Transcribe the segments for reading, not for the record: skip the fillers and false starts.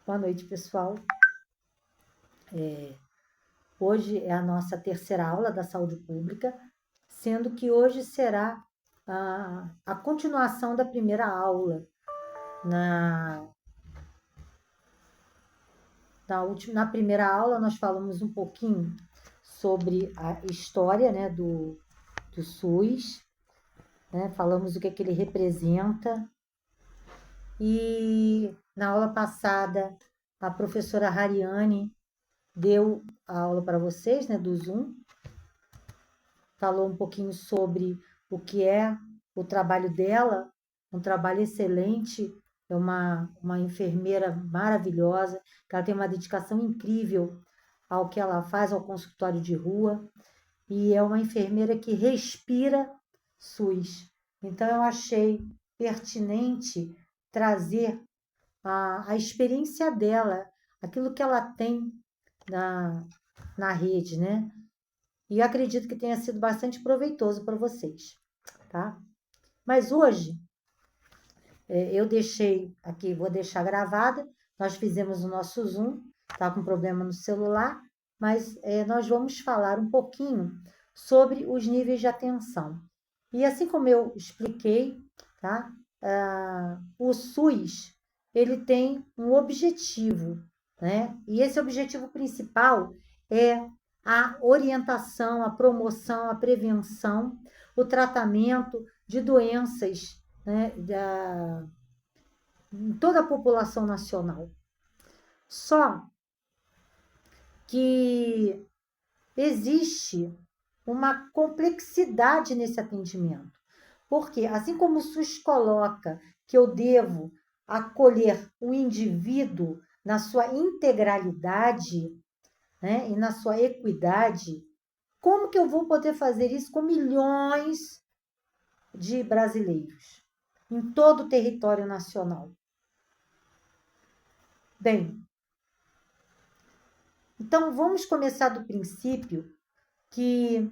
Boa noite, pessoal. Hoje é a nossa terceira aula da saúde pública, sendo que hoje será a continuação da primeira aula. Na primeira aula, nós falamos um pouquinho sobre a história, né, do SUS, né? Falamos o que ele representa. E na aula passada, a professora Hariane deu a aula para vocês, né, do Zoom, falou um pouquinho sobre o que é o trabalho dela, um trabalho excelente, é uma enfermeira maravilhosa, que ela tem uma dedicação incrível ao que ela faz, ao consultório de rua, e é uma enfermeira que respira SUS. Então, eu achei pertinente trazer a experiência dela, aquilo que ela tem na rede, né? E eu acredito que tenha sido bastante proveitoso para vocês, tá? Mas hoje, eu deixei aqui, vou deixar gravada, nós fizemos o nosso Zoom, tá com problema no celular, mas nós vamos falar um pouquinho sobre os níveis de atenção. E assim como eu expliquei, tá? O SUS, ele tem um objetivo, né? E esse objetivo principal é a orientação, a promoção, a prevenção, o tratamento de doenças, né, em toda a população nacional. Só que existe uma complexidade nesse atendimento. Porque, assim como o SUS coloca que eu devo acolher o indivíduo na sua integralidade, né, e na sua equidade, como que eu vou poder fazer isso com milhões de brasileiros em todo o território nacional? Bem, então vamos começar do princípio que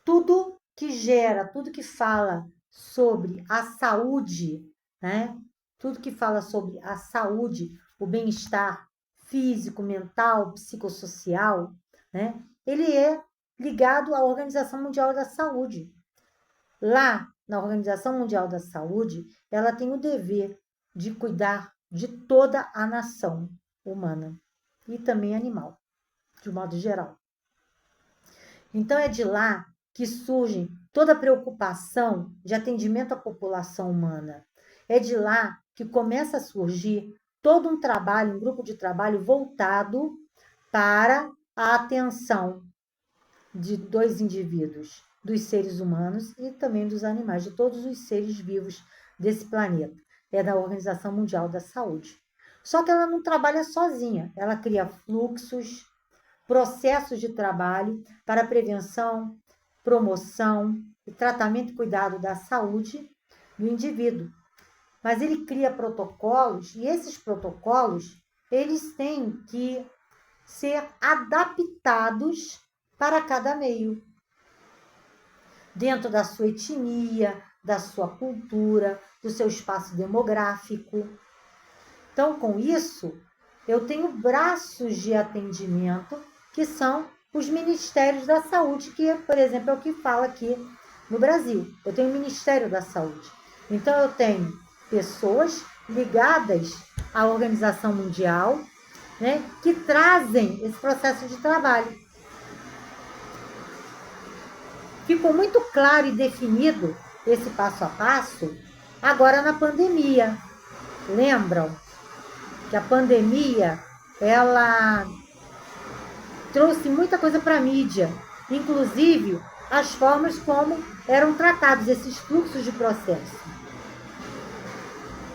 tudo que gera, tudo que fala sobre a saúde, né? Tudo que fala sobre a saúde, o bem-estar físico, mental, psicossocial, né? Ele é ligado à Organização Mundial da Saúde. Lá, na Organização Mundial da Saúde, ela tem o dever de cuidar de toda a nação humana e também animal, de modo geral. Então, é de lá que surge toda a preocupação de atendimento à população humana. É de lá que começa a surgir todo um trabalho, um grupo de trabalho voltado para a atenção dos indivíduos, dos seres humanos e também dos animais, de todos os seres vivos desse planeta. É da Organização Mundial da Saúde. Só que ela não trabalha sozinha, ela cria fluxos, processos de trabalho para prevenção, promoção e tratamento e cuidado da saúde do indivíduo. Mas ele cria protocolos e esses protocolos, eles têm que ser adaptados para cada meio, dentro da sua etnia, da sua cultura, do seu espaço demográfico. Então, com isso, eu tenho braços de atendimento que são os Ministérios da Saúde, que, por exemplo, é o que fala aqui no Brasil. Eu tenho o Ministério da Saúde. Então, eu tenho pessoas ligadas à Organização Mundial, né, que trazem esse processo de trabalho. Ficou muito claro e definido esse passo a passo agora na pandemia. Lembram que a pandemia, ela trouxe muita coisa para a mídia, inclusive as formas como eram tratados esses fluxos de processo.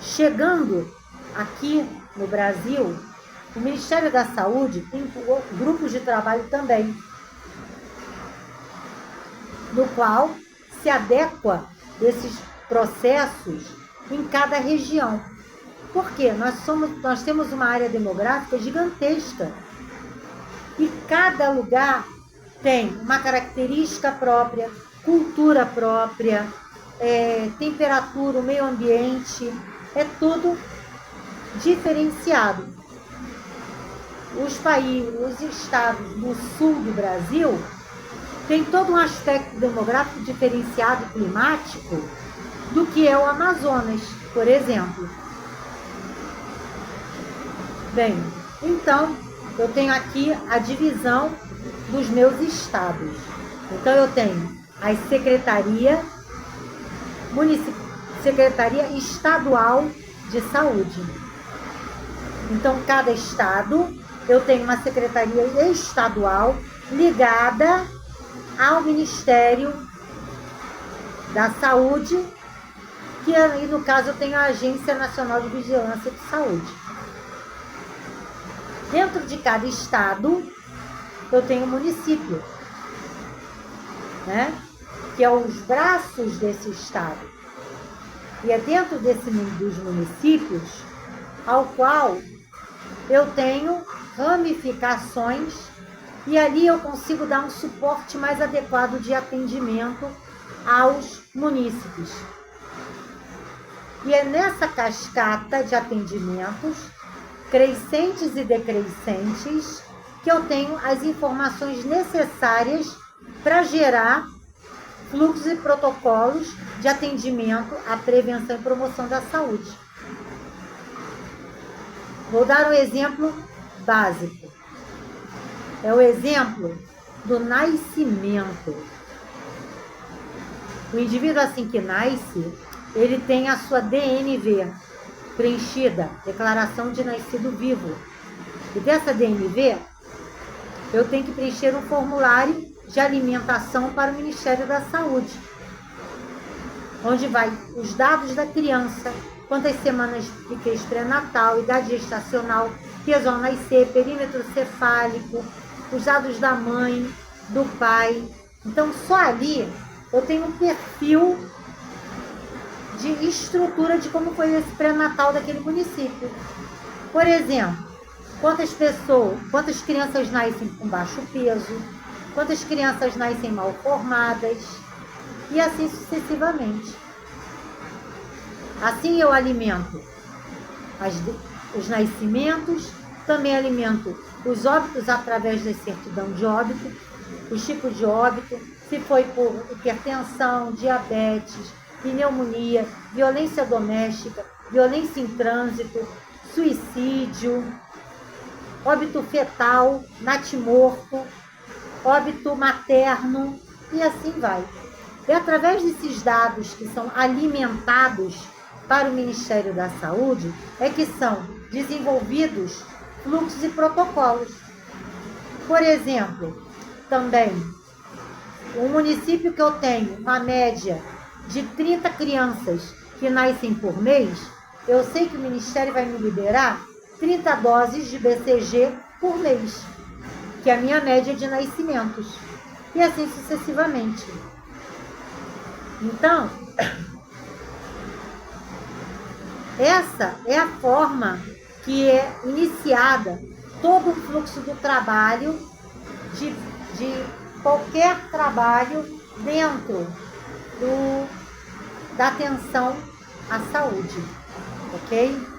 Chegando aqui no Brasil, o Ministério da Saúde tem grupos de trabalho também, no qual se adequa esses processos em cada região. Por quê? Nós temos uma área demográfica gigantesca e cada lugar tem uma característica própria, cultura própria, temperatura, o meio ambiente, é tudo diferenciado. Os estados do sul do Brasil têm todo um aspecto demográfico diferenciado, climático, do que é o Amazonas, por exemplo. Bem, então, eu tenho aqui a divisão dos meus estados. Então, eu tenho a Secretaria Estadual de Saúde. Então, cada estado, eu tenho uma secretaria estadual ligada ao Ministério da Saúde, que aí, no caso, eu tenho a Agência Nacional de Vigilância de Saúde. Dentro de cada estado, eu tenho um município, né? Que é os braços desse estado. E é dentro dos municípios ao qual eu tenho ramificações e ali eu consigo dar um suporte mais adequado de atendimento aos munícipes. E é nessa cascata de atendimentos, crescentes e decrescentes, que eu tenho as informações necessárias para gerar fluxos e protocolos de atendimento à prevenção e promoção da saúde. Vou dar um exemplo básico. É o exemplo do nascimento. O indivíduo assim que nasce, ele tem a sua DNV preenchida, Declaração de Nascido Vivo. E dessa DNV, eu tenho que preencher um formulário de alimentação para o Ministério da Saúde, onde vai os dados da criança, quantas semanas de fez pré-natal, idade gestacional, peso ao nascer, perímetro cefálico, os dados da mãe, do pai. Então, só ali eu tenho um perfil de estrutura de como foi esse pré-natal daquele município. Por exemplo, quantas crianças nascem com baixo peso, quantas crianças nascem mal formadas, e assim sucessivamente. Assim eu alimento os nascimentos, também alimento os óbitos através da certidão de óbito, os tipos de óbito, se foi por hipertensão, diabetes, pneumonia, violência doméstica, violência em trânsito, suicídio, óbito fetal, natimorto, óbito materno, e assim vai. E através desses dados que são alimentados para o Ministério da Saúde, é que são desenvolvidos fluxos e protocolos. Por exemplo, também, um município que eu tenho uma média de 30 crianças que nascem por mês, eu sei que o Ministério vai me liberar 30 doses de BCG por mês, que é a minha média de nascimentos, e assim sucessivamente. Então, essa é a forma que é iniciada todo o fluxo do trabalho, de qualquer trabalho dentro da atenção à saúde, ok?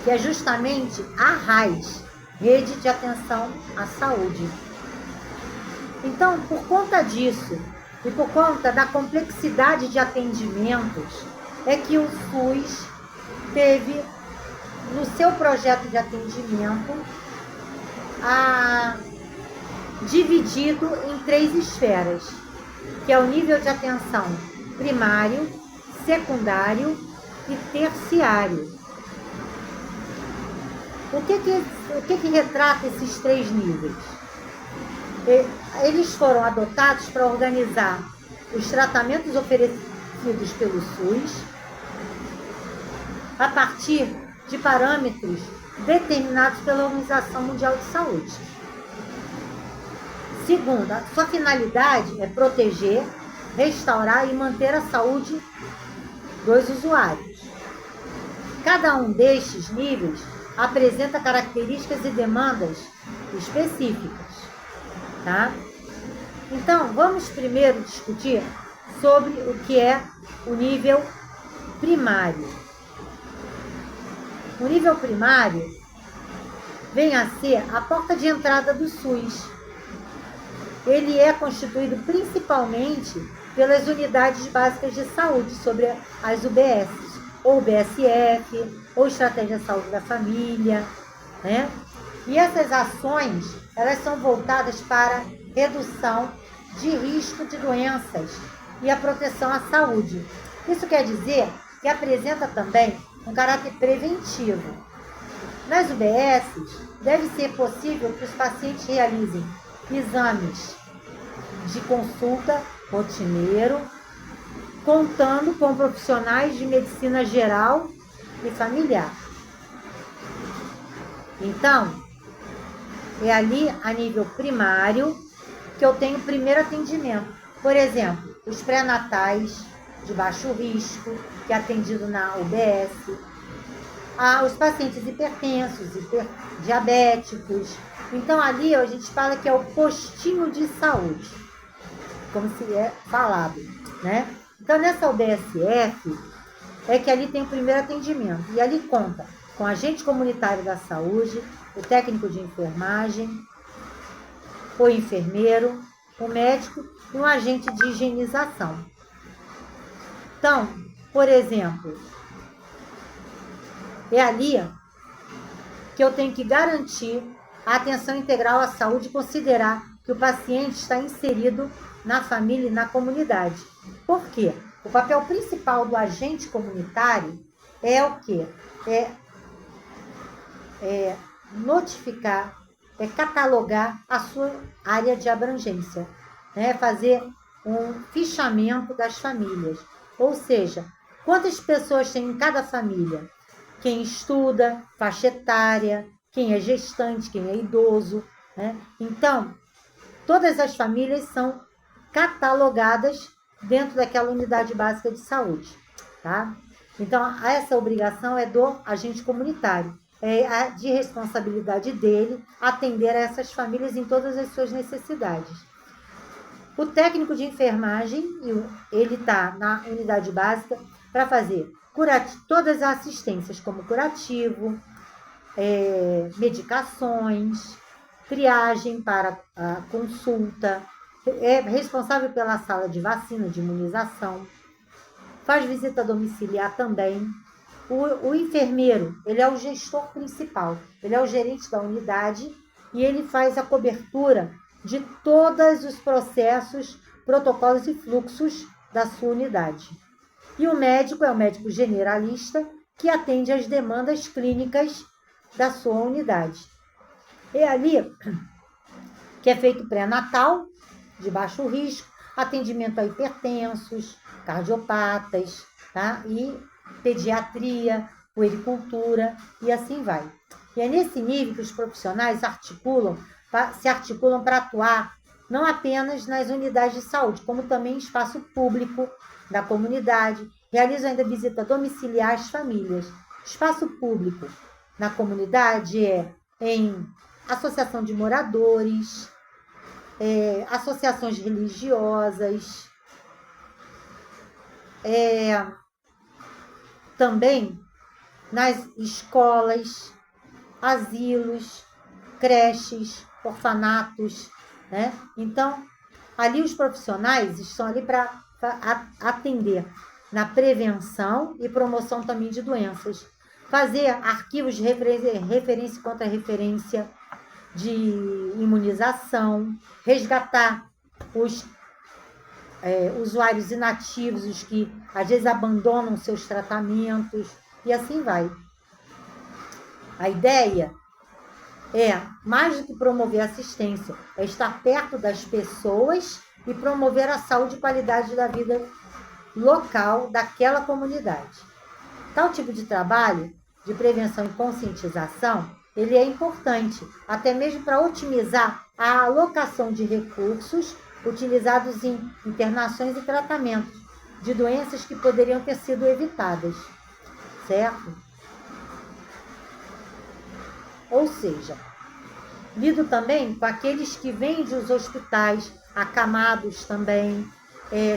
Que é justamente a RAIS, Rede de Atenção à Saúde. Então, por conta disso e por conta da complexidade de atendimentos, é que o SUS teve, no seu projeto de atendimento, dividido em 3 esferas, que é o nível de atenção primário, secundário e terciário. O que retrata esses 3 níveis? Eles foram adotados para organizar os tratamentos oferecidos pelo SUS a partir de parâmetros determinados pela Organização Mundial de Saúde. Segundo, a sua finalidade é proteger, restaurar e manter a saúde dos usuários. Cada um destes níveis apresenta características e demandas específicas, tá? Então, vamos primeiro discutir sobre o que é o nível primário. O nível primário vem a ser a porta de entrada do SUS. Ele é constituído principalmente pelas unidades básicas de saúde, sobre as UBS, ou BSF, ou Estratégia de Saúde da Família, né? E essas ações, elas são voltadas para redução de risco de doenças e a proteção à saúde. Isso quer dizer que apresenta também um caráter preventivo. Nas UBSs, deve ser possível que os pacientes realizem exames de consulta rotineiro, contando com profissionais de medicina geral e familiar. Então, é ali a nível primário que eu tenho o primeiro atendimento. Por exemplo, os pré-natais de baixo risco, que é atendido na UBS, os pacientes hipertensos, diabéticos. Então, ali a gente fala que é o postinho de saúde, como se é falado, né? Então, nessa UBSF, é que ali tem o primeiro atendimento. E ali conta com o agente comunitário da saúde, o técnico de enfermagem, o enfermeiro, o médico e um agente de higienização. Então, por exemplo, é ali que eu tenho que garantir a atenção integral à saúde e considerar que o paciente está inserido na família e na comunidade. Por quê? O papel principal do agente comunitário é o quê? É notificar, é catalogar a sua área de abrangência, né? Fazer um fichamento das famílias. Ou seja, quantas pessoas tem em cada família? Quem estuda, faixa etária, quem é gestante, quem é idoso, né? Então, todas as famílias são catalogadas dentro daquela unidade básica de saúde, tá? Então, essa obrigação é do agente comunitário, é de responsabilidade dele atender a essas famílias em todas as suas necessidades. O técnico de enfermagem, ele está na unidade básica para fazer todas as assistências, como curativo, medicações, triagem para a consulta, é responsável pela sala de vacina, de imunização, faz visita domiciliar também. O enfermeiro, ele é o gestor principal, ele é o gerente da unidade e ele faz a cobertura de todos os processos, protocolos e fluxos da sua unidade. E o médico é o médico generalista, que atende às demandas clínicas da sua unidade. É ali que é feito pré-natal, de baixo risco, atendimento a hipertensos, cardiopatas, tá? E pediatria, puericultura e assim vai. E é nesse nível que os profissionais se articulam para atuar não apenas nas unidades de saúde, como também em espaço público da comunidade, realizam ainda visita domiciliar às famílias. Espaço público na comunidade é em associação de moradores, associações religiosas, também nas escolas, asilos, creches, orfanatos, né? Então, ali os profissionais estão ali para atender na prevenção e promoção também de doenças, fazer arquivos de referência e contra-referência de imunização, resgatar os usuários inativos, os que às vezes abandonam seus tratamentos, e assim vai. A ideia é, mais do que promover assistência, é estar perto das pessoas e promover a saúde e qualidade da vida local daquela comunidade. Tal tipo de trabalho de prevenção e conscientização, ele é importante, até mesmo para otimizar a alocação de recursos utilizados em internações e tratamentos de doenças que poderiam ter sido evitadas, certo? Ou seja, lido também com aqueles que vêm dos hospitais, acamados também,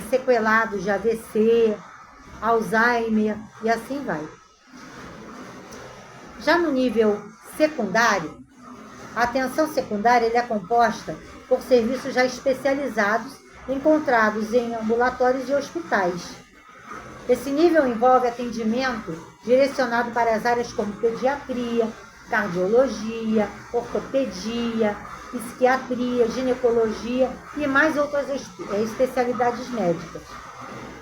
sequelados de AVC, Alzheimer e assim vai. Já no nível secundário, a atenção secundária é composta por serviços já especializados encontrados em ambulatórios e hospitais. Esse nível envolve atendimento direcionado para as áreas como pediatria, cardiologia, ortopedia, psiquiatria, ginecologia e mais outras especialidades médicas.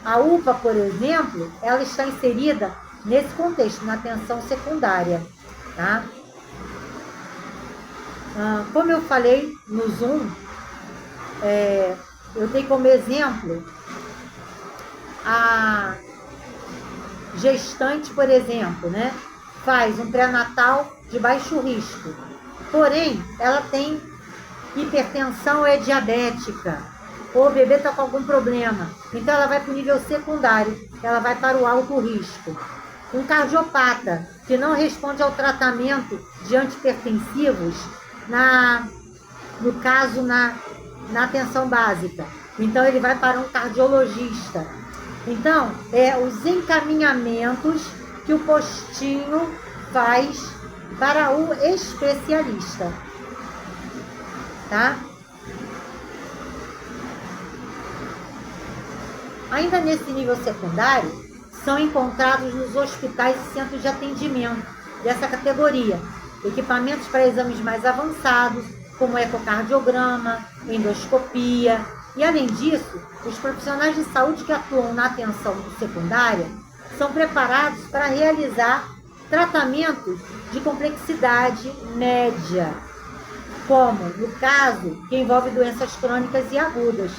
A UPA, por exemplo, ela está inserida nesse contexto, na atenção secundária, tá? Como eu falei no Zoom, eu dei como exemplo a gestante, por exemplo, né? Faz um pré-natal de baixo risco, porém, ela tem hipertensão, é diabética, ou o bebê está com algum problema, então ela vai para o nível secundário, ela vai para o alto risco. Um cardiopata que não responde ao tratamento de antihipertensivos, no caso, na atenção básica, então ele vai para um cardiologista. Então, os encaminhamentos que o postinho faz para o especialista, tá? Ainda nesse nível secundário, são encontrados nos hospitais e centros de atendimento dessa categoria equipamentos para exames mais avançados, como ecocardiograma, endoscopia. E, além disso, os profissionais de saúde que atuam na atenção secundária são preparados para realizar tratamentos de complexidade média, como, no caso, que envolve doenças crônicas e agudas.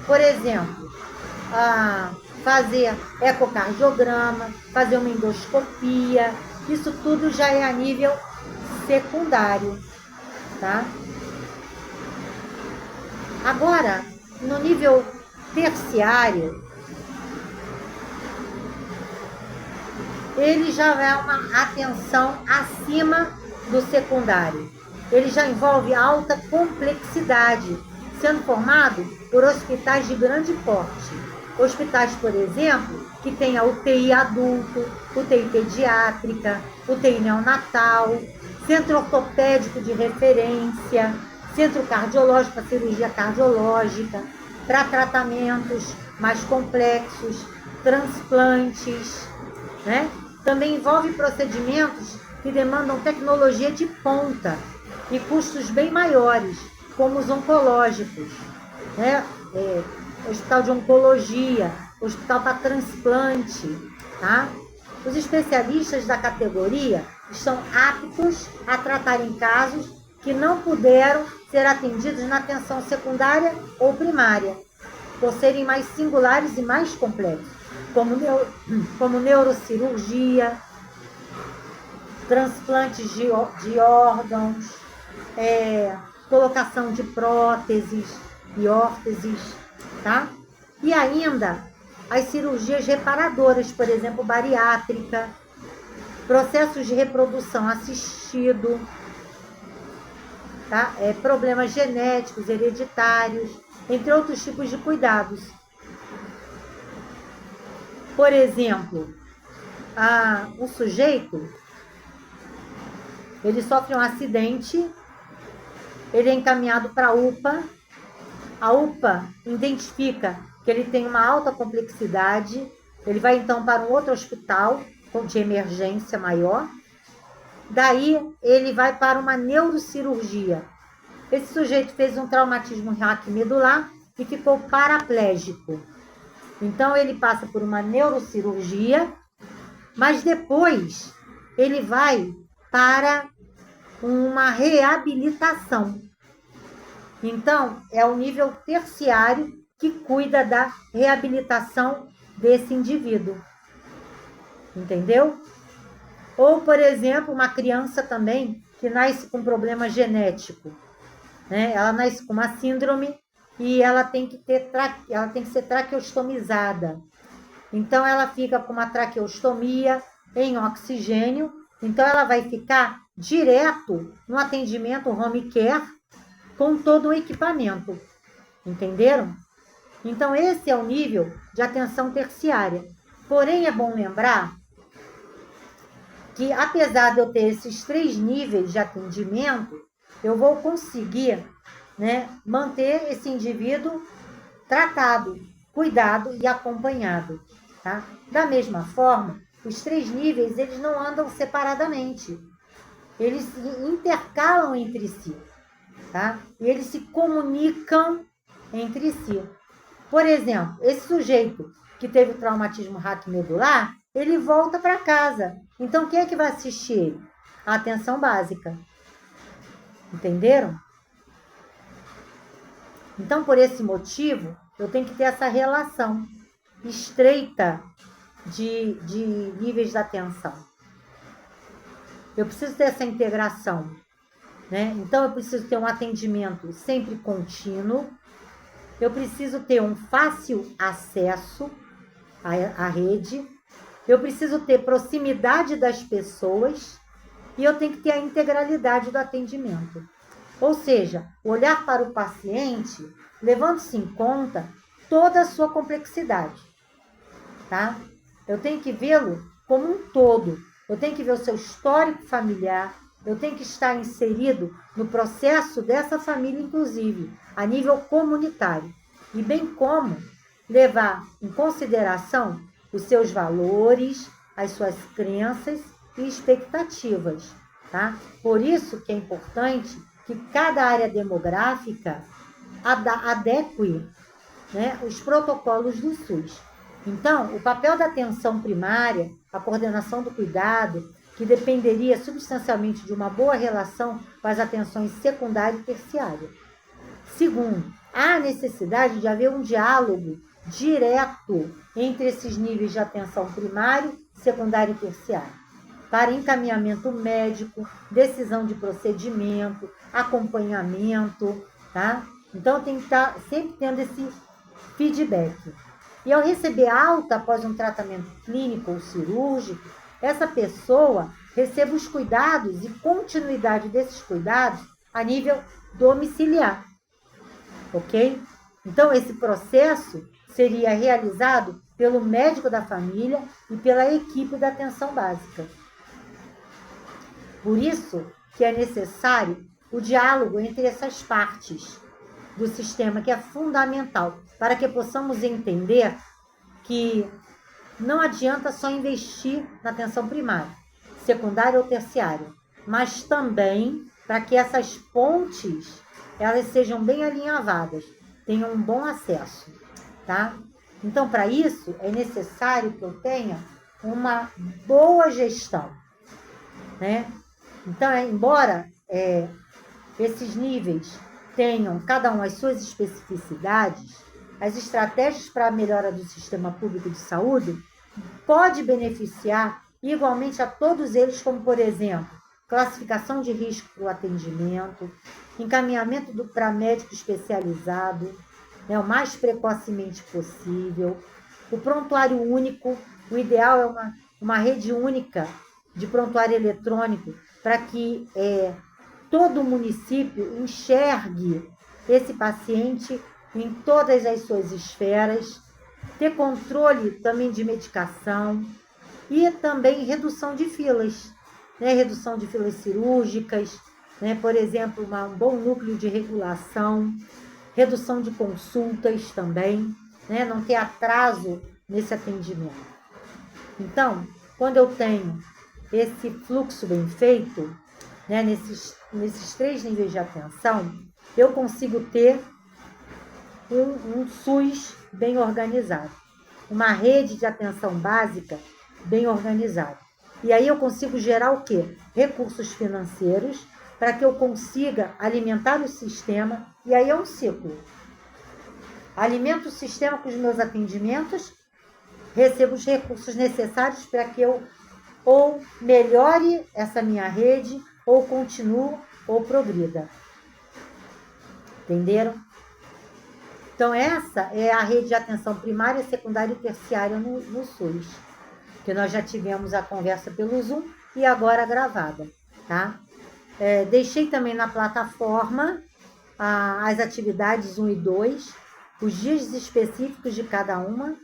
Por exemplo, fazer ecocardiograma, fazer uma endoscopia, isso tudo já é a nível secundário, tá? Agora, no nível terciário, ele já é uma atenção acima do secundário. Ele já envolve alta complexidade, sendo formado por hospitais de grande porte. Hospitais, por exemplo, que tem a UTI adulto, UTI pediátrica, UTI neonatal, centro ortopédico de referência, centro cardiológico para cirurgia cardiológica, para tratamentos mais complexos, transplantes, né? Também envolve procedimentos que demandam tecnologia de ponta e custos bem maiores, como os oncológicos, né? Hospital de oncologia, hospital para transplante, tá? Os especialistas da categoria estão aptos a tratarem casos que não puderam ser atendidos na atenção secundária ou primária, por serem mais singulares e mais complexos, como neurocirurgia, transplantes de órgãos, colocação de próteses e órteses, tá? E ainda as cirurgias reparadoras, por exemplo, bariátrica, processos de reprodução assistido, tá? Problemas genéticos, hereditários, entre outros tipos de cuidados. Por exemplo, um sujeito, ele sofre um acidente, ele é encaminhado para a UPA, a UPA identifica que ele tem uma alta complexidade, ele vai então para um outro hospital de emergência maior, daí ele vai para uma neurocirurgia. Esse sujeito fez um traumatismo raquimedular e ficou paraplégico. Então ele passa por uma neurocirurgia, mas depois ele vai para uma reabilitação. Então, é o nível terciário que cuida da reabilitação desse indivíduo. Entendeu? Ou, por exemplo, uma criança também que nasce com problema genético, né? Ela nasce com uma síndrome e ela tem que ser traqueostomizada. Então, ela fica com uma traqueostomia em oxigênio. Então, ela vai ficar direto no atendimento home care com todo o equipamento. Entenderam? Então, esse é o nível de atenção terciária. Porém, é bom lembrar que, apesar de eu ter esses 3 níveis de atendimento, eu vou conseguir, né, manter esse indivíduo tratado, cuidado e acompanhado. Tá? Da mesma forma, os 3 níveis eles não andam separadamente. Eles se intercalam entre si. Tá? E eles se comunicam entre si. Por exemplo, esse sujeito que teve o traumatismo raquimedular, ele volta para casa. Então, quem é que vai assistir ele? A atenção básica. Entenderam? Então, por esse motivo, eu tenho que ter essa relação estreita de níveis de atenção. Eu preciso ter essa integração, né? Então, eu preciso ter um atendimento sempre contínuo. Eu preciso ter um fácil acesso à rede. Eu preciso ter proximidade das pessoas. E eu tenho que ter a integralidade do atendimento. Ou seja, olhar para o paciente levando-se em conta toda a sua complexidade. Tá? Eu tenho que vê-lo como um todo. Eu tenho que ver o seu histórico familiar. Eu tenho que estar inserido no processo dessa família, inclusive, a nível comunitário. E bem como levar em consideração os seus valores, as suas crenças e expectativas. Tá? Por isso que é importante que cada área demográfica adeque, né, os protocolos do SUS. Então, o papel da atenção primária, a coordenação do cuidado, que dependeria substancialmente de uma boa relação com as atenções secundária e terciária. Segundo, há necessidade de haver um diálogo direto entre esses níveis de atenção primário, secundário e terciário, para encaminhamento médico, decisão de procedimento, acompanhamento, tá? Então, tem que estar sempre tendo esse feedback. E ao receber alta após um tratamento clínico ou cirúrgico, essa pessoa recebe os cuidados e continuidade desses cuidados a nível domiciliar. Ok? Então, esse processo seria realizado pelo médico da família e pela equipe da atenção básica. Por isso que é necessário o diálogo entre essas partes do sistema, que é fundamental, para que possamos entender que não adianta só investir na atenção primária, secundária ou terciária, mas também para que essas pontes elas sejam bem alinhavadas, tenham um bom acesso, tá? Então, para isso, é necessário que eu tenha uma boa gestão, né? Então, embora esses níveis tenham cada um as suas especificidades, as estratégias para a melhora do sistema público de saúde pode beneficiar igualmente a todos eles, como, por exemplo, classificação de risco para o atendimento, encaminhamento para médico especializado, né, o mais precocemente possível, o prontuário único. O ideal é uma rede única de prontuário eletrônico para que todo o município enxergue esse paciente em todas as suas esferas, ter controle também de medicação e também redução de filas, né? Redução de filas cirúrgicas, né? Por exemplo, um bom núcleo de regulação, redução de consultas também, né? Não ter atraso nesse atendimento. Então, quando eu tenho esse fluxo bem feito, né? Nesses 3 níveis de atenção, eu consigo ter um SUS bem organizado, uma rede de atenção básica bem organizada. E aí eu consigo gerar o quê? Recursos financeiros para que eu consiga alimentar o sistema, e aí é um ciclo. Alimento o sistema com os meus atendimentos, recebo os recursos necessários para que eu ou melhore essa minha rede, ou continue, ou progrida. Entenderam? Então, essa é a rede de atenção primária, secundária e terciária no SUS, que nós já tivemos a conversa pelo Zoom e agora gravada, tá? Deixei também na plataforma as atividades 1 e 2, os dias específicos de cada uma,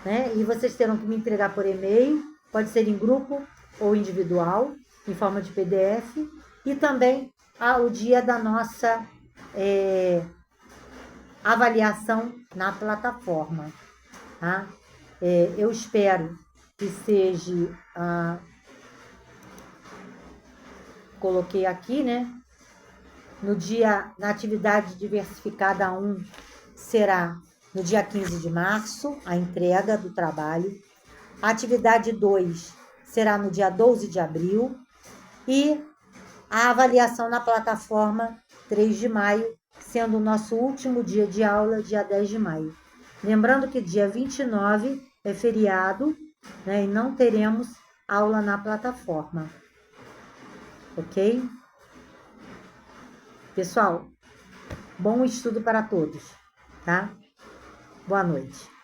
né? E vocês terão que me entregar por e-mail, pode ser em grupo ou individual, em forma de PDF, e também o dia da nossa avaliação na plataforma, tá? Eu espero que seja, coloquei aqui, né? Na atividade diversificada 1 será no dia 15 de março, a entrega do trabalho. A atividade 2 será no dia 12 de abril e a avaliação na plataforma 3 de maio, sendo o nosso último dia de aula, dia 10 de maio. Lembrando que dia 29 é feriado, né, e não teremos aula na plataforma. Ok? Pessoal, bom estudo para todos, tá? Boa noite.